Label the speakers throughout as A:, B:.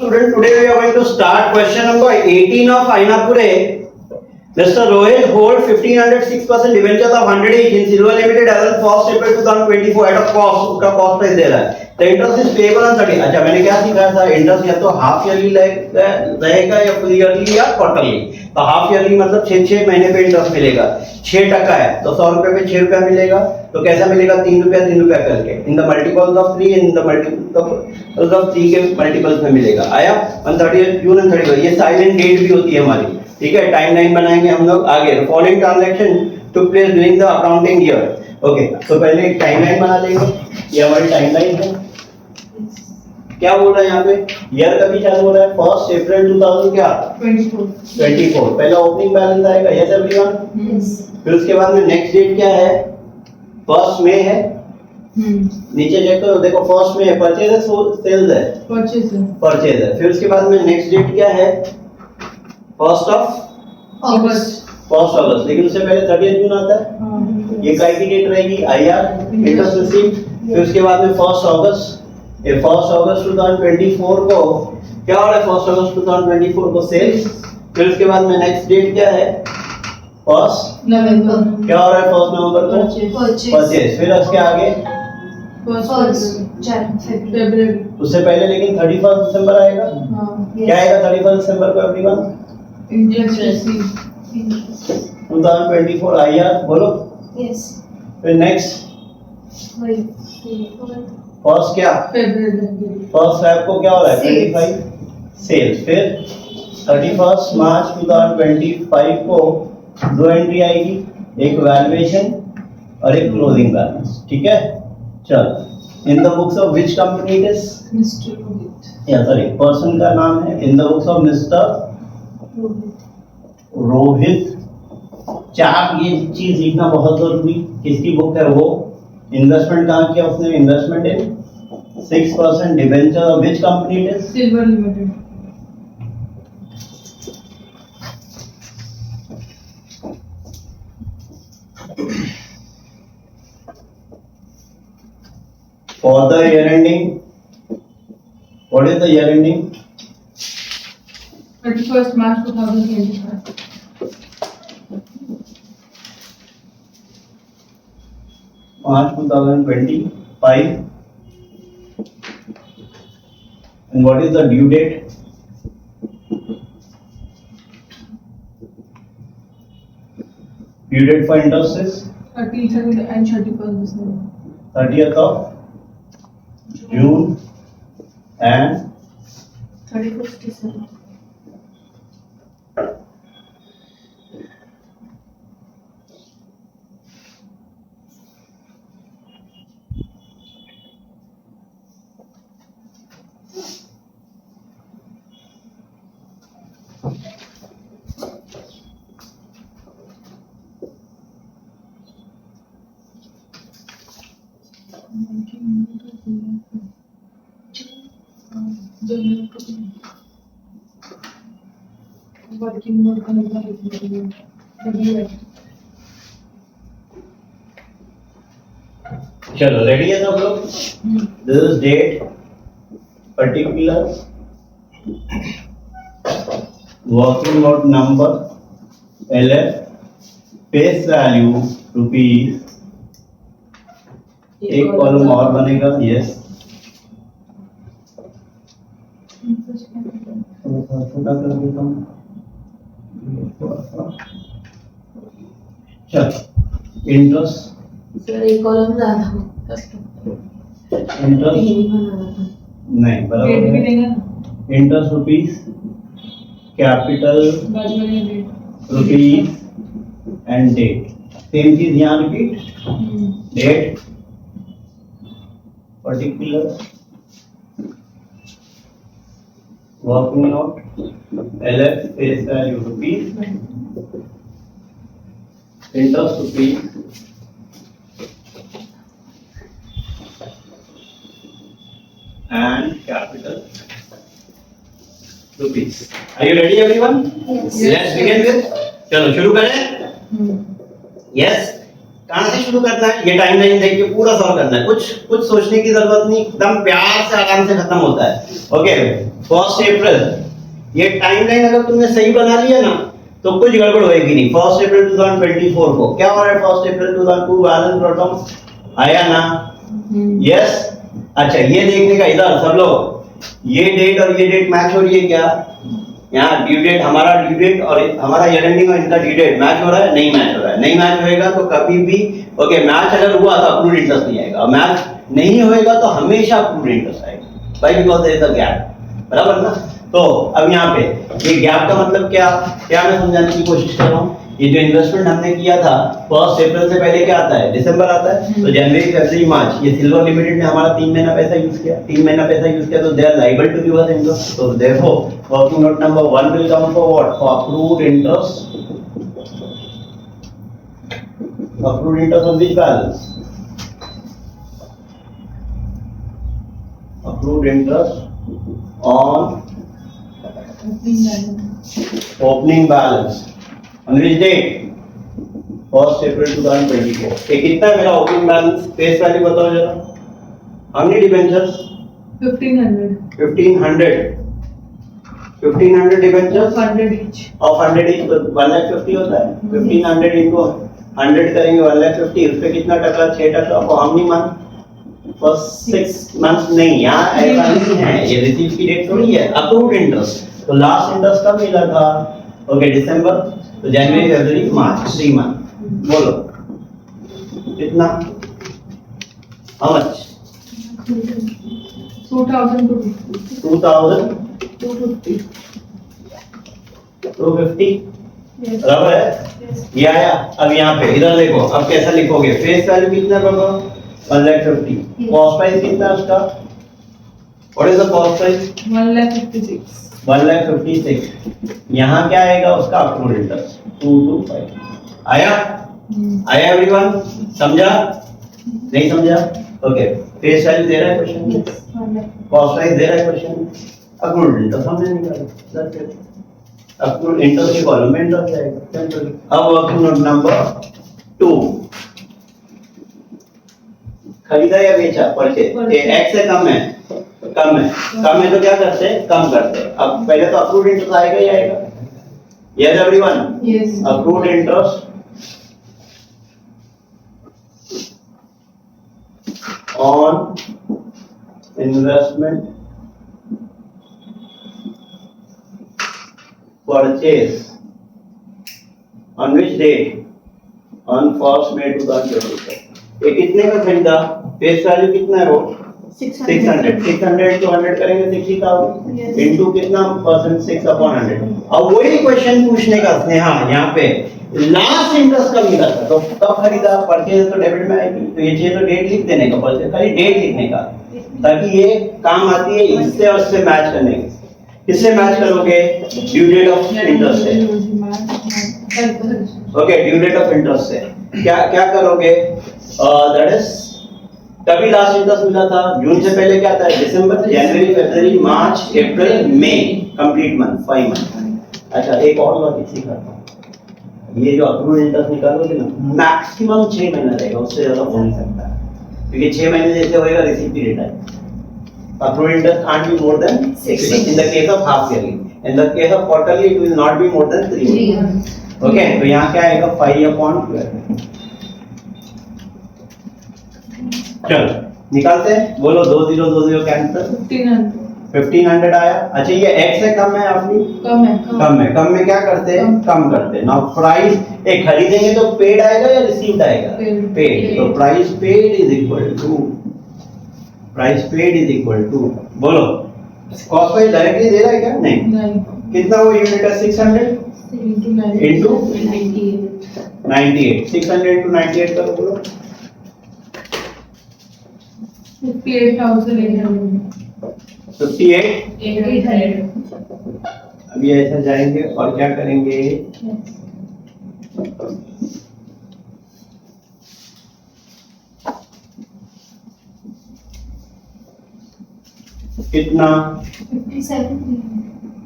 A: Student, today we are going to start question number 18 of Ainapure. Mr. Rohit hold 1506% debentures of 100 each in Silver Limited as on 1st April 2024 at a cost. उसका cost price दे रहा है. The interest is payable on 30. अच्छा मैंने क्या सिखाया था? Interest या तो half yearly रहेगा या full yearly या quarterly. तो half yearly मतलब 6 महीने पे इंटरेस्ट मिलेगा. 6% है तो 100 रुपए पे 6 रुपया मिलेगा. तो कैसा मिलेगा? 3 रुपया करके. In the multiples of 3 in the multiples of 3 के multiples में मिलेगा. आया? On 30th June and 31. ये silent date भी होती है हमारी. ठीक है, टाइमलाइन बनाएंगे हम लोग आगे. Following transaction took place during the accounting year. Okay, तो पहले एक टाइमलाइन बना लेंगे. ये हमारी टाइमलाइन है. क्या बोल रहा है यहाँ पे? ईयर कभी चालू हो रहा है? 1 अप्रैल 2000 क्या 24. पहला ओपनिंग बैलेंस आएगा. Yes everyone. फिर उसके बाद में नेक्स्ट डेट क्या है? 1 मई है. नीचे चेक करो, देखो 1 मई है. परचेज है, सेल्स है? परचेज है. फिर उसके बाद में नेक्स्ट डेट क्या है? 1 अगस्त. लेकिन उससे पहले 30 जून आता है. ये काय की डेट रहेगी? IR interest received. फिर उसके बाद में 1 अगस्त. ये 1 अगस्त 2024 को क्या हो रहा है? 1 अगस्त 2024 को सेल्स. फिर उसके बाद में नेक्स्ट डेट क्या है? 1 नवंबर. क्या हो रहा है 1 नवंबर को? परचेज. फिर उसके आगे
B: 1 फरवरी.
A: उससे पहले लेकिन 31 दिसंबर आएगा. क्या आएगा 31 दिसंबर को एवरीवन?
B: इंटरेस्ट रिसीव्ड
A: 2024 आईआर बोलो.
B: यस.
A: फिर नेक्स्ट फर्स्ट क्या?
B: फरवरी.
A: फर्स्ट फैब को क्या हो रहा है? 25 सेल्स. फिर 31 मार्च 2025 को दो एंट्री आएगी, एक वैल्यूएशन और एक क्लोजिंग बैलेंस. ठीक है, चल. In the books of which company it is?
B: Mister Rohit.
A: या सॉरी, पर्सन का नाम है. In the books of mister Rohit. चार ये चीज लिखना बहुत जरूरी. किसकी बुक है वो? इन्वेस्टमेंट कहाँ किया उसने? Investment in 6% debenture of which company it is?
B: Silver limited.
A: For the year ending, what is the year ending?
B: 31st March 2025.
A: March 2025. And what is the due date? Due date for interest is
B: 30th and 31st December.
A: 30th of June and
B: 31st December. Working mode
A: चलो ready है सब लोग. This is date, particular, working note number, LF, face value rupees. एक column और बनेगा. Yes, छोटा कर देता हूँ. चलो इंटरेस्ट.
B: सर एक कॉलम ज्यादा
A: इंटरेस्ट नहीं बराबर. Interest rupees, capital rupees and date. Same चीज यहाँ repeat. Date, particular, working note, LF, face value rupees, interest rupees, and capital rupees. Are you ready everyone?
B: Yes.
A: Let's begin with. चलो शुरू करें. Yes. कहाँ से शुरू करना है, ये टाइमलाइन देख के पूरा सॉल्व करना है, कुछ सोचने की जरूरत नहीं, एकदम प्यार से आराम से खत्म होता है। ओके, 1 अप्रैल, ये टाइमलाइन अगर तुमने सही बना लिया ना तो कुछ गड़बड़ होएगी नहीं। 1 अप्रैल 2024 को क्या हो रहा है, 1 अप्रैल 2002 बैलेंस बॉटम आया ना, यस। अच्छा ये देखने का इधर सब लोग, ये डेट और ये डेट मैच हो रही है क्या, यहाँ ड्यू डेट, हमारा ड्यू डेट और हमारा ईयर एंडिंग और इनका ड्यू डेट मैच हो रहा है, नहीं मैच हो रहा है। नहीं मैच होएगा तो कभी भी ओके, मैच अगर हुआ तो अक्रूड इंटरेस्ट नहीं आएगा, मैच नहीं होएगा तो हमेशा अक्रूड इंटरेस्ट आएगा, भाई because there is a gap, बराबर ना। तो अब यहाँ पे ये गैप का मतलब क्या मैं समझाने की कोशिश कर रहा हूँ। ये जो इन्वेस्टमेंट हमने किया था 1 अप्रैल से पहले क्या आता है, दिसंबर आता है, तो जनवरी फरवरी मार्च, ये सिल्वर लिमिटेड ने हमारा 3 महीना पैसा यूज किया, 3 महीना पैसा यूज किया, तो they are liable to give us interest. तो therefore working note number 1 will come for what, for accrued interest, accrued interest on this balance, accrued interest on opening balance on which date, 1 April 2024। ये कितना है मेरा opening balance, face value बताओ जरा, how many debentures,
B: 1500
A: 1500 debentures
B: 100 each
A: of 100 each, तो 1,50,000 होता है, 1500 into 100 करेंगे 1,50,000, उस पे कितना टका, 6%, और how many month, first 6 months नहीं, यहाँ ऐसा नहीं है, ये रिसीव की डेट थोड़ी है, अक्रूड इंटरेस्ट, तो लास्ट इंटरेस्ट कब मिला था, ओके दिसंबर, तो जनवरी फरवरी मार्च 3 मंथ, बोलो कितना, हाउ मच, 2,250 बराबर है, ये आया। अब यहाँ पे इधर देखो, अब कैसा लिखोगे, फेस वैल्यू कितना होगा, 1,50,000, कॉस्ट प्राइस कितना है उसका, what is the cost price,
B: 1,56,000
A: 1,56,000, यहाँ क्या आएगा उसका अक्रूड इंटरेस्ट 225 आया, आया एवरीवन, समझा नहीं समझा, ओके। फेस वैल्यू दे रहा है क्वेश्चन, कॉस्ट प्राइस दे रहा है क्वेश्चन, अक्रूड इंटरेस्ट हमने निकाला, अक्रूड इंटरेस्ट की कॉलम में इंटरेस्ट आएगा। अब वर्किंग नोट नंबर 2, खरीदा या बेचा, परचेज, एक्स से कम है, कम है तो क्या करते हैं, कम करते हैं। अब पहले तो अक्रूड इंटरेस्ट आएगा ही आएगा, yes everyone,
B: yes,
A: accrued interest on investment purchase on which date, on 1 May 2024। ये कितने का खरीदा, फेस वैल्यू कितना है वो, 600 to 100 करेंगे 60,000 इनटू कितना परसेंट, 6/100। अब वही क्वेश्चन पूछने का स्नेहा यहाँ पे, लास्ट इंटरेस्ट कब मिला था, तो कब खरीदा, परचेज तो डेबिट में आएगी, तो ये चाहिए तो डेट लिख देने का, परचेज खाली डेट लिखने का, ताकि ये काम आती है इससे और इससे मैच करने के। किससे मैच करोगे, ड्यू डेट ऑफ इंटरेस्ट से, okay, due date of interest से क्या करोगे, दैट इज तभी लास्ट इंटरेस्ट मिला था, जून से पहले क्या था, दिसंबर, जनवरी फरवरी मार्च अप्रैल मई, कंप्लीट मंथ, 5 मंथ। अच्छा एक और बात इसी का, ये जो अक्रूड इंटरेस्ट निकालोगे ना, मैक्सिमम 6 महीना रहेगा, उससे ज्यादा हो नहीं सकता, क्योंकि 6 महीने जैसे होएगा रिसीव पीरियड है, accrued interest can't be more than 6 months in the case of half yearly, in the case of quarterly it will not be more than 3 months, okay। तो यहाँ क्या आएगा, 5/12, चलो निकालते हैं, बोलो 2020 कैंसिल, 1500 आया। अच्छा ये x से कम है अपनी, कम में क्या करते हैं, कम करते हैं ना, प्राइस एक खरीदेंगे तो पेड आएगा या रिसीव्ड आएगा, पेड, तो price paid is equal to बोलो, कॉस्ट प्राइस डायरेक्टली दे रहा है क्या, नहीं, कितना वो यूनिट है, 600 into 98, 600 into 98 करो बोलो,
B: 58,800।
A: अभी ऐसा जाएंगे और क्या करेंगे, कितना
B: 57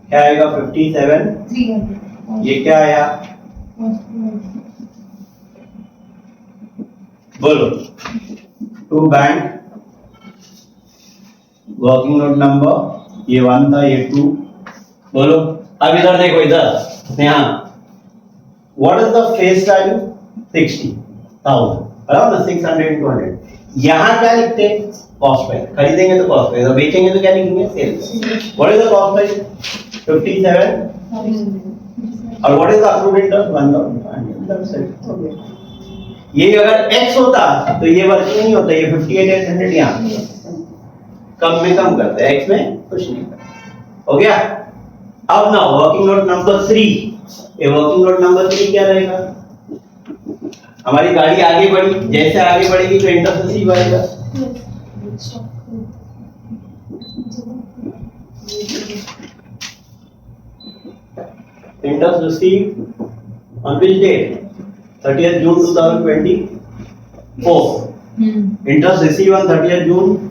A: क्या आएगा, 57,
B: 300।
A: ये क्या आया, बोलो to bank working note number ये 1 था ये 2 बोलो अब इधर देखो इधर यहाँ what is the face value 60,000 बराबर ना 600 into 100 यहाँ क्या लिखते हैं कॉस्ट प्राइस खरीदेंगे तो कॉस्ट प्राइस और बेचेंगे तो क्या लिखेंगे sale what is the cost price 57 और what is the accrued interest 1000 ये अगर x होता तो ये वर्किंग नहीं होता ये 58,800 यहाँ कम में कम करते हैं x में कुछ नहीं करते हो गया अब ना वर्किंग नोट नंबर 3 ये वर्किंग नोट नंबर 3 क्या रहेगा हमारी गाड़ी आगे बढ़ी जैसे आगे बढ़ेगी तो इंटरेस्ट रिसीव आएगा interest receive on which date 30th June 2024 interest received on 30th June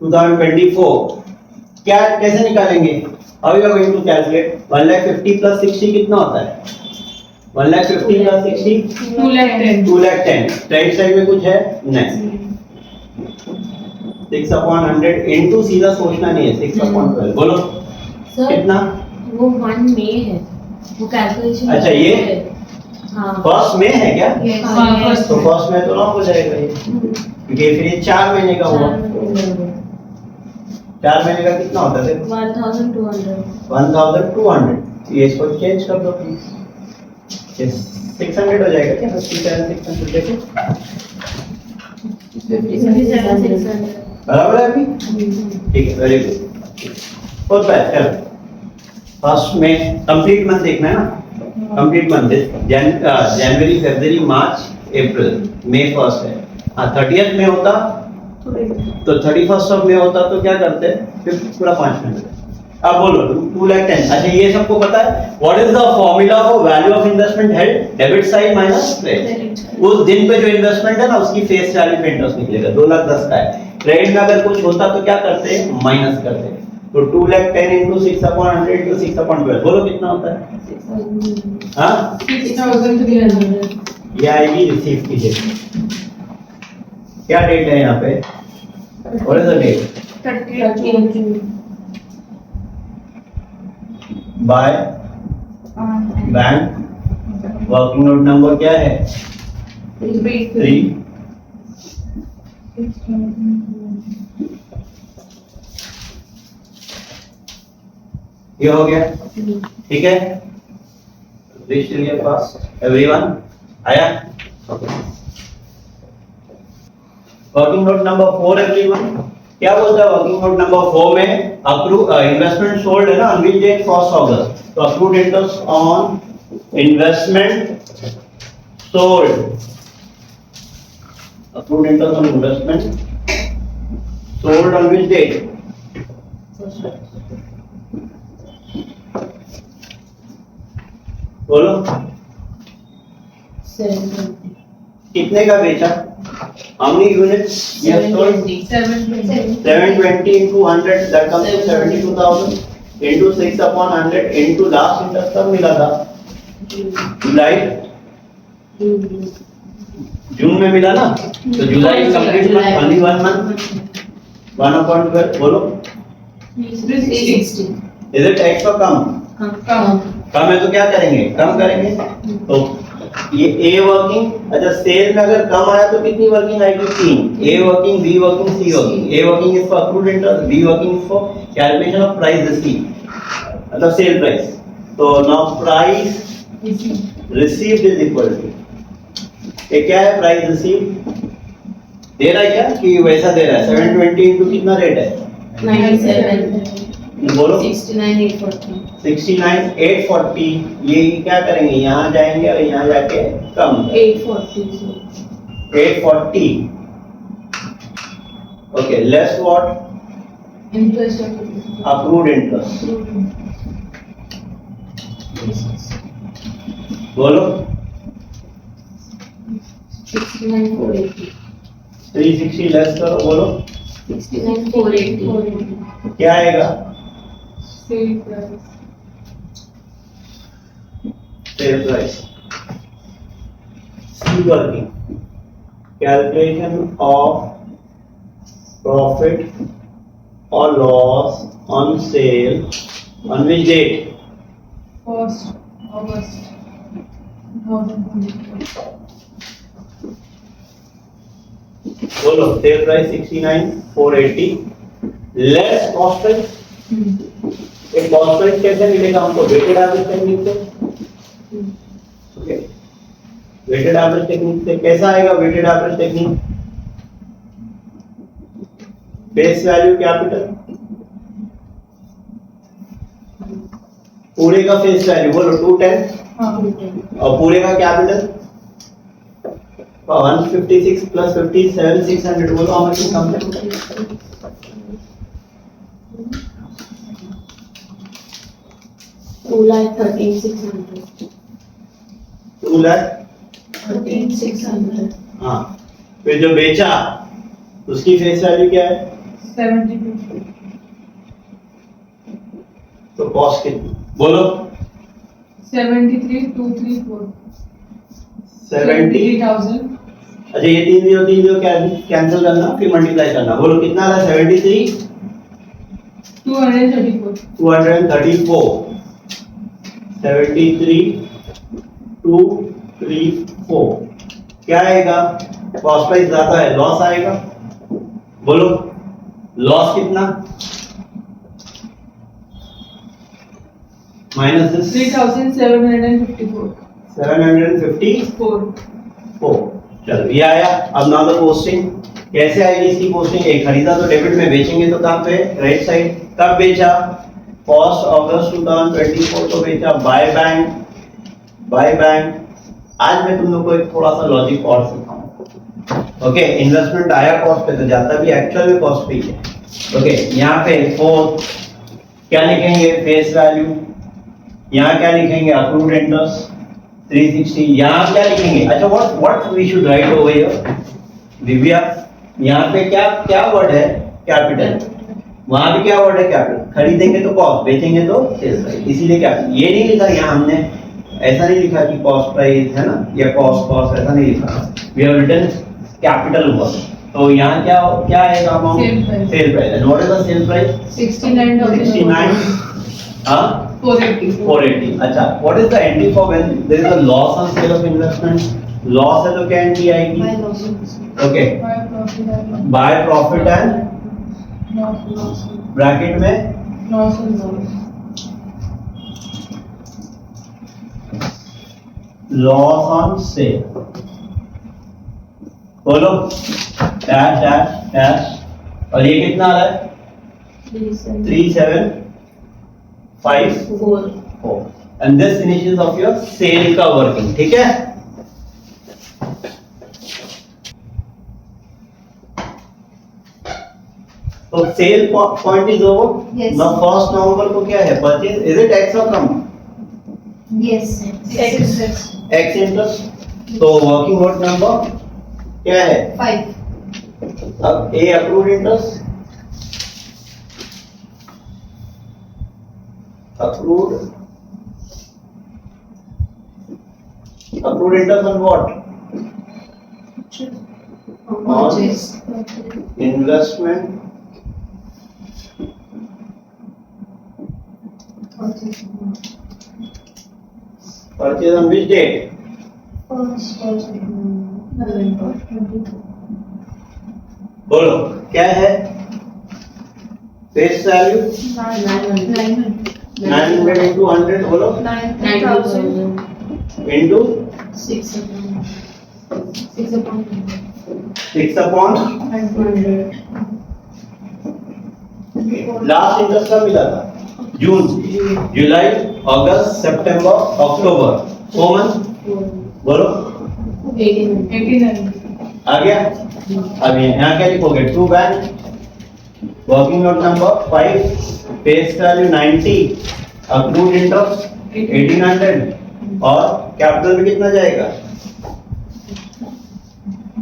A: 2024 क्या कैसे निकालेंगे how you are going to calculate 1,50,000 plus 60 कितना होता है 1,50,000 plus 60 2,10,000 राइट साइड में कुछ है नहीं 6/100 into सीधा सोचना नहीं है 6/12 बोलो कितना
C: वो 1 में है वो कैलकुलेशन
A: अच्छा ये
C: हाँ
A: फर्स्ट में है क्या
B: फर्स्ट
A: तो फर्स्ट में तो लॉन्ग हो जाएगा ये क्योंकि फिर ये 4 महीने का हुआ 4 महीने का कितना होता है 1,200 ये इसको चेंज कर दो प्लीज ये 600 हो जाएगा क्या 57,600 देखो
C: 57,600
A: बराबर है अभी ठीक है वेरी गुड होता है चलो फर्स्ट में कंप्लीट मंथ देखना है ना कंप्लीट मंथ जनवरी फरवरी मार्च अप्रैल मई फर्स्ट है हाँ 30th में होता तो 31st ऑफ में होता तो क्या करते फिर पूरा 5 मिनट अब बोलो 2,10,000 अच्छा ये सबको पता है what is the formula for value of investment held debit side minus credit उस दिन पे जो इन्वेस्टमेंट है ना उसकी फेस वैल्यू पे इंटरेस्ट निकलेगा 2,10,000 का है क्रेडिट में अगर कुछ होता तो क्या करते हैं माइनस करते हैं तो 2,10,000 into 6/100 into 6/12 बोलो कितना होता है हाँ
B: 6,300
A: ये आएगी रिसीव की डेट क्या डेट है यहाँ पे what is the date by bank working note number क्या है 3 ये हो गया ठीक है reach till your pass everyone आया वर्किंग नोट नंबर 4 everyone क्या बोलता है वर्किंग नोट नंबर 4 में अक्रूड इन्वेस्टमेंट सोल्ड है ना on which date 1st August तो accrued interest on investment sold accrued interest on investment sold on which date बोलो कितने का बेचा how many units you have sold 720 into 100 that comes to 72,000 into 6/100 into last interest कब मिला था जुलाई जून में मिला ना तो जुलाई कंप्लीट मंथ only 1 month 1/12 बोलो
C: 360
A: इज इट एक्स और कम कम है तो क्या करेंगे कम करेंगे तो ये ए वर्किंग अच्छा सेल में अगर कम आया तो कितनी वर्किंग आएगी 3 A working B working C working A working is for accrued interest B working is for calculation of price receive मतलब सेल प्राइस तो now price received is equal to ये क्या है प्राइस रिसीव दे रहा है क्या कि वैसा दे रहा है 720 into कितना रेट है
C: 97
A: बोलो
C: 69,840
A: 69,840 ये क्या करेंगे यहाँ जाएंगे और यहाँ जाके कम 840 okay less what
C: interest
A: accrued interest बोलो
C: 69,480
A: 360 लेस करो बोलो
C: 69,480
A: क्या आएगा
B: sale price
A: sale price working. Calculation of profit or loss on sale on which date?
B: 1st August 2024.
A: बोलो sale price 69,480 less cost price. एक cost price कैसे मिलेगा हमको? weighted average टेक्निक से. ओके, weighted average टेक्निक से कैसा आएगा? weighted average technique face value capital, पूरे का फेस वैल्यू बोलो 210
B: हाँ
A: और पूरे का कैपिटल 156 प्लस 57 600 बोलो how much income है?
C: 2,13,600.
A: 2 लाख
C: 13,600.
A: हाँ, फिर जो बेचा उसकी फेस वैल्यू क्या है?
B: 72.
A: तो कॉस्ट कितनी बोलो?
B: 73,234.
A: 70.
B: 23,000.
A: अच्छा ये 3 0 कैंसिल करना फिर मल्टीप्लाई करना. बोलो कितना आ रहा है? 73
B: 234.
A: 234 73 234 क्या आएगा? कॉस्ट प्राइस ज्यादा है, लॉस आएगा. बोलो लॉस कितना? माइनस
B: 3,754.
A: 754. चलो ये आया. अब नाउ द पोस्टिंग. कैसे आएगी इसकी पोस्टिंग? एक खरीदा तो डेबिट में, बेचेंगे तो कहाँ पे? Right side. कब बेचा? फर्स्ट अगस्त 2024 को बेचा. By bank. आज मैं तुम लोग को एक थोड़ा सा लॉजिक और सिखाऊंगा. ओके, इन्वेस्टमेंट आया कॉस्ट पे तो जाता भी एक्चुअल में कॉस्ट पे ही है. ओके, यहाँ पे फोर्थ क्या लिखेंगे? Face value. यहाँ क्या लिखेंगे? Accrued interest 360. यहाँ क्या लिखेंगे? अच्छा what we should write over here Divya? यहाँ पे क्या वर्ड है? कैपिटल. वहां भी क्या वर्ड है? कैपिटल. खरीदेंगे तो कॉस्ट, बेचेंगे तो सेल्स प्राइस. इसीलिए कैपिटल. ये नहीं लिखा यहाँ हमने, ऐसा नहीं लिखा कि कॉस्ट प्राइस है ना या कॉस्ट ऐसा नहीं लिखा. We have written capital word. तो यहाँ क्या आएगा amount? Sale price. And what is the sale price?
B: 69,480.
A: हाँ 480. अच्छा, what is the entry for when there is a loss on sale of investment? Loss है तो क्या एंट्री आएगी? Okay, by profit and bracket में लॉस ऑन सेल. बोलो dash dash dash. और ये कितना आ रहा है? 3754. And this finishes of your cell का वर्किंग. ठीक है. तो cell point is over.
C: Yes.
A: Now first November को क्या है? परचेज. इज इट एक्स और कम?
C: Yes.
A: X interest. तो वर्किंग नोट नंबर क्या है?
C: 5.
A: अब ए approved interest. Accrued interest on what?
C: Purchase.
A: Investment purchase on which date? बोलो क्या है? फेस वैल्यू 900 into 100 बोलो
C: 9,000.
A: into
C: 6 upon
A: 6 upon
C: 100.
A: Last interest कब मिला था? जून, जुलाई, अगस्त, सितंबर, अक्टूबर. 4 मंथ. बोलो
B: 89.
A: आ गया. अब यहाँ क्या लिखोगे? To bank. Working note number 5. Face value 90. Accrued interest 1800. और कैपिटल में कितना जाएगा?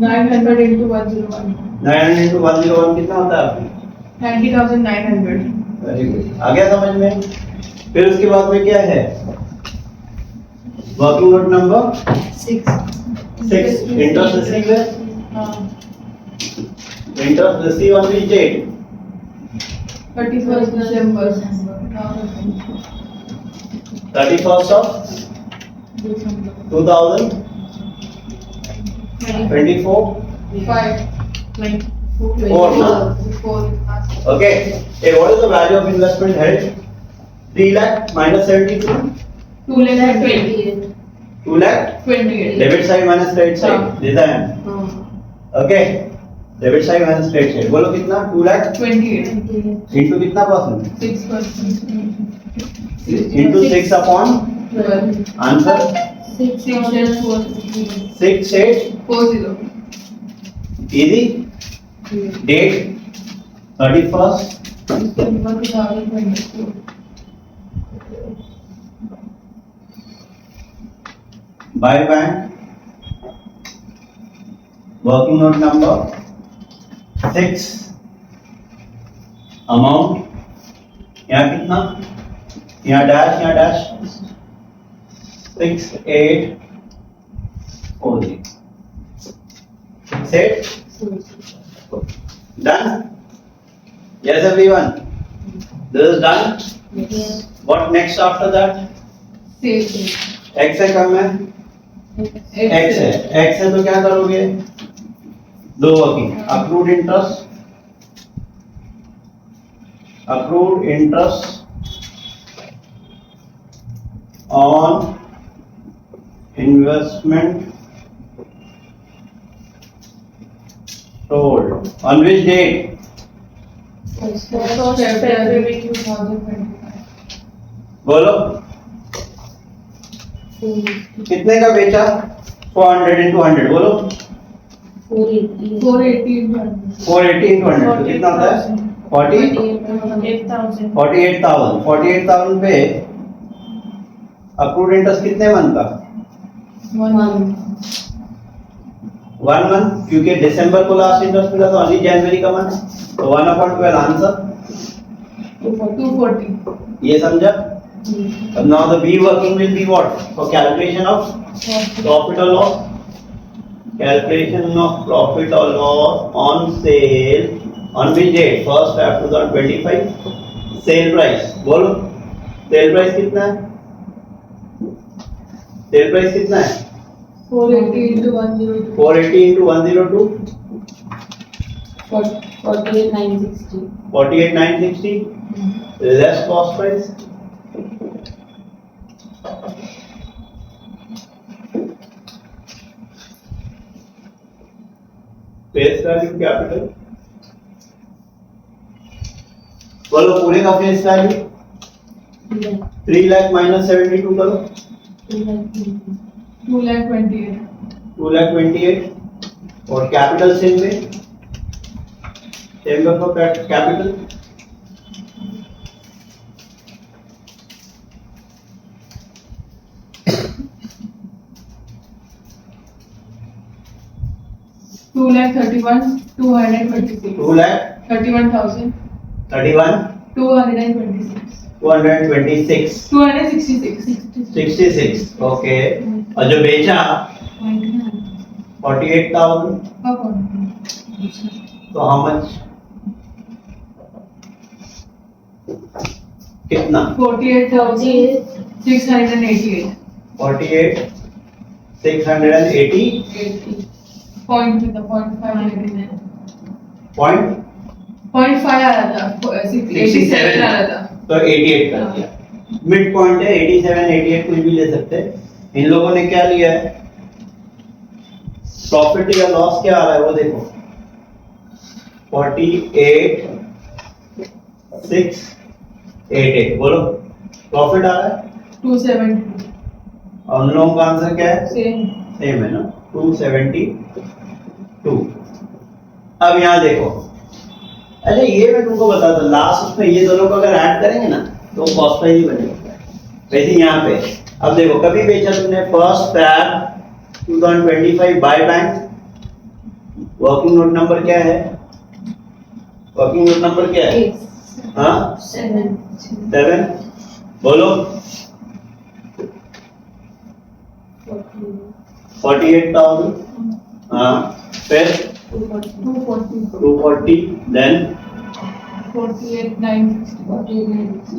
B: 900 into 101.
A: 900 into 101 कितना होता है आपकी?
B: 90,900.
A: Very good. आ गया समझ में? फिर उसके बाद में क्या है? Working note number
C: 6.
A: 6. 6 interest received है, interest received on which date?
B: 31st December.
A: 31st of 2024.
B: 5.
A: 4 na?
B: 4.
A: Okay. Hey, what is the value of investment held? 3 lakh minus 72.
B: 2 lakh 28.
A: 2 lakh.
B: 28.
A: Debit side minus credit side. Design. Okay. Debit side minus credit side. बोलो कितना? 2 lakh
B: 28.
A: into कितना percent?
B: 6%.
A: Into 6 upon
B: 12.
A: answer
B: 6 and 4.
A: 6 8.
B: 40.
A: Easy. Date 31st.
B: December 2024.
A: Buy bank. Working note number 6. Amount. यहाँ कितना? यहाँ dash 6 8 4 6 8. Done? Yes, everyone. This is done. What next after that?
B: Sales.
A: X है कम है? X है तो क्या करोगे? दो working accrued interest on investment sold on which date?
B: February 2025.
A: बोलो कितने का बेचा? 400 into 100 बोलो
B: 480 into 100.
A: 480 into 100 तो कितना होता है? 48,000 पे accrued interest कितने मंथ का?
B: 1
A: मंथ क्योंकि दिसंबर को लास्ट इंटरेस्ट मिला तो अभी जनवरी का मंथ तो 1/12 आंसर
B: 240.
A: ये समझा? Now the B working will be what? For calculation of profit or loss. Calculation of profit or loss on sale on which date? 1st Feb 2025. Sale price. बोलो sale price कितना है? Sale price कितना है?
B: 480 into 102.
A: 480 into 102.
C: 48,960.
A: 48,960. Less cost price. Face value capital. बोलो पूरे का face value 3 lakh minus 72 करो
B: 228.
A: 2,28,000 और कैपिटल सेम में for capital
B: Two lakh 231,226.
A: 2,31,000
B: 226.
A: 226 66 okay और जो बेचा 48,000 तो हाउ मच कितना
B: 48,688.
A: 48,680
B: Point with the 0.5.
A: पॉइंट
B: 0.5 आ रहा था 87 आ रहा था.
A: तो 88 कर दिया मिड पॉइंट है 87 88 कुछ भी ले सकते हैं इन लोगों ने क्या लिया है प्रॉफिट या लॉस क्या आ रहा है वो देखो 48,688 बोलो प्रॉफिट आ रहा है
B: 270.
A: और उन लोगों का आंसर क्या है
B: Same.
A: सेम है ना 272 अब यहाँ देखो अच्छा ये मैं तुमको बताता हूँ लास्ट में ये दोनों को अगर ऐड करेंगे ना तो कॉस्ट प्राइस ही बनेगा वैसे यहाँ पे अब देखो कभी बेचा तुमने 1st Feb 2025 bye bank working note number क्या है वर्किंग नोट नंबर क्या है हाँ 7 बोलो 48,000, फिर 240, then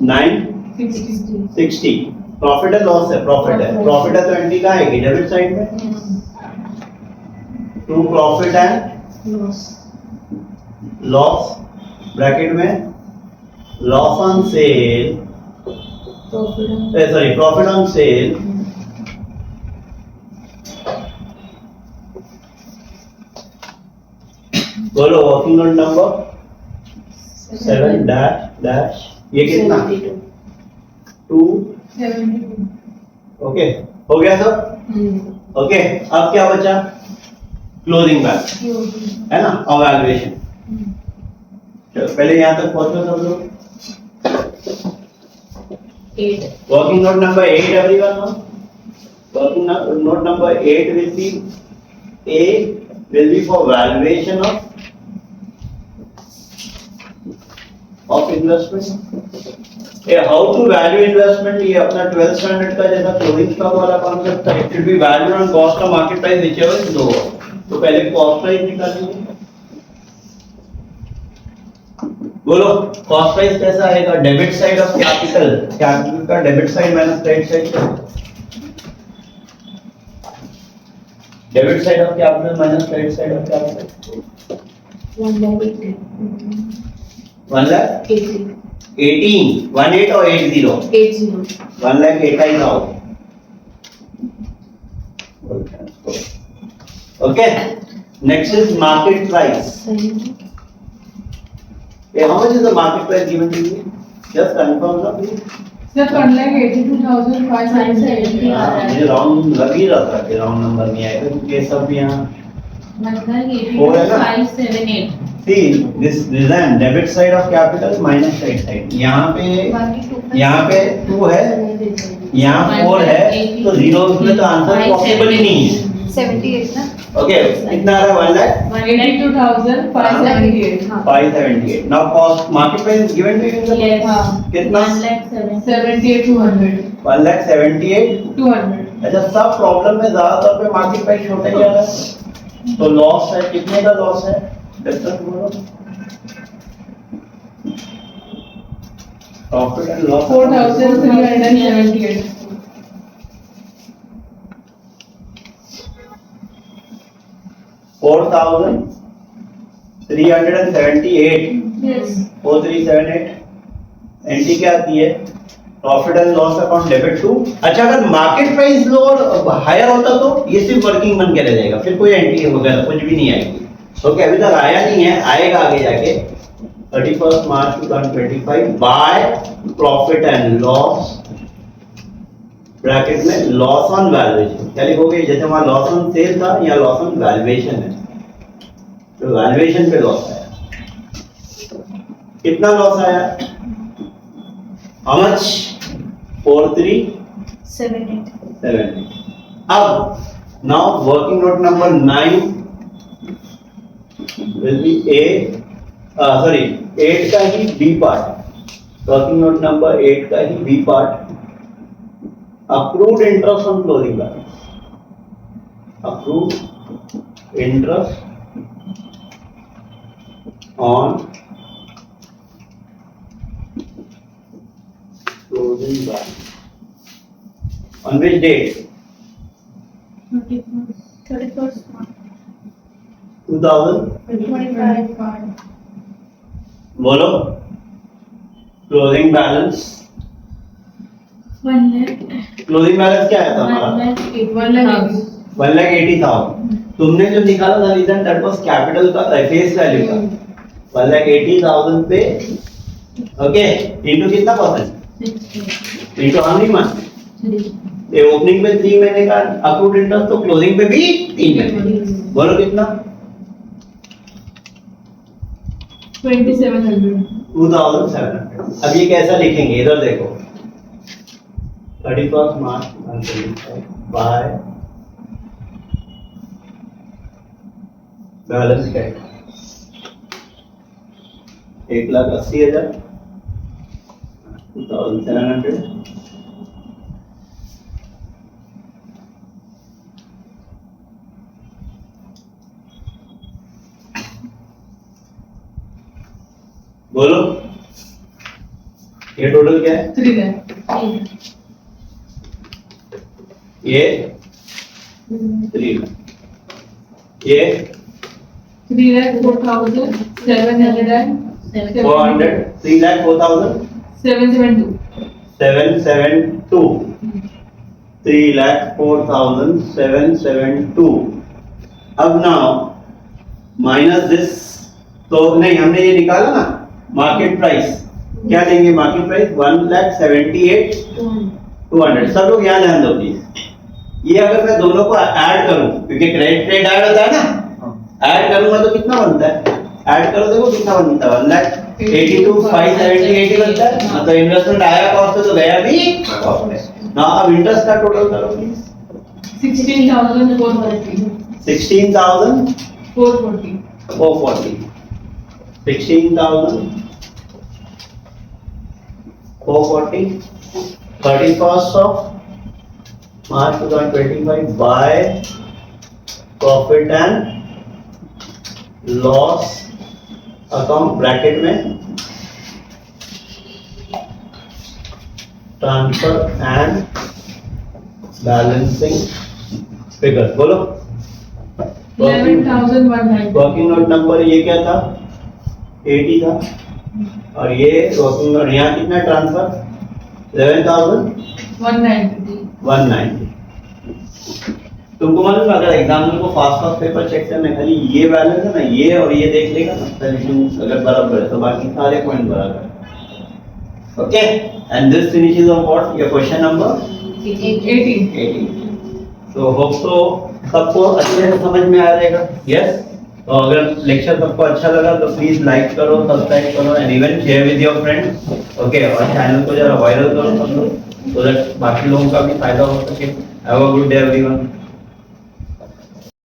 A: 960. प्रॉफिट है लॉस है? प्रॉफिट है। प्रॉफिट है तो एंट्री कहाँ आएगी? डेबिट साइड में। To profit and loss bracket में loss on sale, sorry profit on sale बोलो वर्किंग नोट नंबर 7 डैश ये कितना? 2। ओके हो गया सब? ओके अब क्या बचा? क्लोजिंग बैलेंस है ना और वैल्यूएशन। चलो पहले यहाँ तक पहुंचो सब लोग।
C: 8.
A: Working note number 8 everyone. Working note number 8 will be for valuation of investment. How to value investment? ये अपना 12th स्टैंडर्ड का जैसा क्लोजिंग स्टॉक वाला कॉन्सेप्ट था। It should be valued on cost of market price whichever is lower. तो पहले cost price निकालिए। बोलो कॉस्ट प्राइस कैसा आएगा? Debit side of capital, capital का debit side minus credit side. Debit side of capital minus credit side of capital 1 lakh 18 18 और 80 1 lakh 88,000। Okay, next is market price. How much is the market price given to you? Just confirm ना please.
B: Sir, 1,82,570.
A: मुझे round लग ही रहा था कि round number नहीं आएगा क्योंकि ये सब यहाँ
C: 1,82,578.
A: see this design debit side of capital minus credit side। यहाँ पे 2 है, यहाँ 4 है, तो जीरो में तो आंसर पॉसिबल ही नहीं है।
C: 78 ना?
A: ओके कितना आ रहा है?
B: 1,82,578.
A: 1,578। Now cost market price given to you in the कितना?
B: 78,200.
A: 1,78,200। अच्छा सब प्रॉब्लम में ज्यादातर पे मार्केट प्राइस छोटा ही आ रहा है तो लॉस है। कितने का लॉस है? Profit and loss
B: 4,378.
A: 4,378।
B: Yes.
A: 4378 entry क्या आती है? Profit and loss account debit to. अच्छा अगर मार्केट प्राइस लो और हायर होता तो ये सिर्फ वर्किंग बन के रह जाएगा, फिर कोई एंट्री वगैरह कुछ भी नहीं आएगी। ओके अभी तक आया नहीं है, आएगा आगे जाके। 31 मार्च 2025 bye profit and loss bracket में लॉस ऑन वैल्यूएशन। क्या लिखोगे? जैसे वहां लॉस ऑन सेल था, यहाँ लॉस ऑन वैल्यूएशन है, तो वैल्यूएशन पे लॉस आया। कितना लॉस आया? How much? 4378। अब now working note number 9 will be A, sorry 8 का ही B part. Working note number 8 का ही B part, accrued interest on closing balance. Accrued interest on closing balance on which date?
C: 31st March
A: 2025। बोलो closing balance. Closing balance क्या आया था हमारा? 1,80,000। तुमने जो निकाला था रीजन दैट वाज कैपिटल का फेस वैल्यू का 1,80,000 पे। ओके इनटू कितना percent? Into how many month? ये ओपनिंग पे 3 महीने का अक्रूड इंटरेस्ट, तो क्लोजिंग पे भी 3 महीने। बोलो कितना? 2,700। अब ये कैसा लिखेंगे? इधर देखो 31 मार्च 2025 बाय बैलेंस क्या है? 1,80,000 2,700 ये टोटल क्या है?
B: 3 lakh.
A: ये 3, ये
B: 3 lakh 4,700
A: 400, 3,04,000
B: 772.
A: 772, 3,04,772. अब नाउ माइनस दिस, तो नहीं हमने ये निकाला ना मार्केट प्राइस, क्या लेंगे मार्केट प्राइस? 1,78,200. सब लोग यहाँ ध्यान दो प्लीज. ये अगर मैं दोनों को ऐड करूं, क्योंकि क्रेडिट ट्रेड ऐड होता है ना, ऐड करूंगा तो कितना बनता है? ऐड करो देखो कितना बनता है, 1,82,578 बनता है. मतलब इन्वेस्टमेंट आया कॉस्ट तो गया भी कॉस्ट है ना. अब इंटरेस्ट का टोटल करो please.
B: 16,440.
A: 16,440. 16,440. 31st of March 2025 by profit and loss account bracket में ट्रांसफर एंड बैलेंसिंग फिगर. बोलो
B: 11,190.
A: वर्किंग नोट नंबर ये क्या था? 80 था. और ये वर्किंग नोट यहाँ कितना ट्रांसफर? 11,190. तुमको मालूम है अगर एग्जामिनर को फास्ट पेपर चेक करना है, खाली ये बैलेंस है ना, ये और ये देख लेगा ना, सोल्यूशन अगर बराबर है तो बाकी सारे पॉइंट बराबर है. Okay, and this finishes of what? Your question number 18. तो होप सो सबको अच्छे से समझ में आ जाएगा. यस. तो अगर लेक्चर सबको अच्छा लगा तो प्लीज लाइक करो, सब्सक्राइब करो and even share with your friends. Okay, और चैनल को जरा वायरल करो सब लोग, सो दैट बाकी लोगों का भी फायदा हो सके. Have a good day everyone.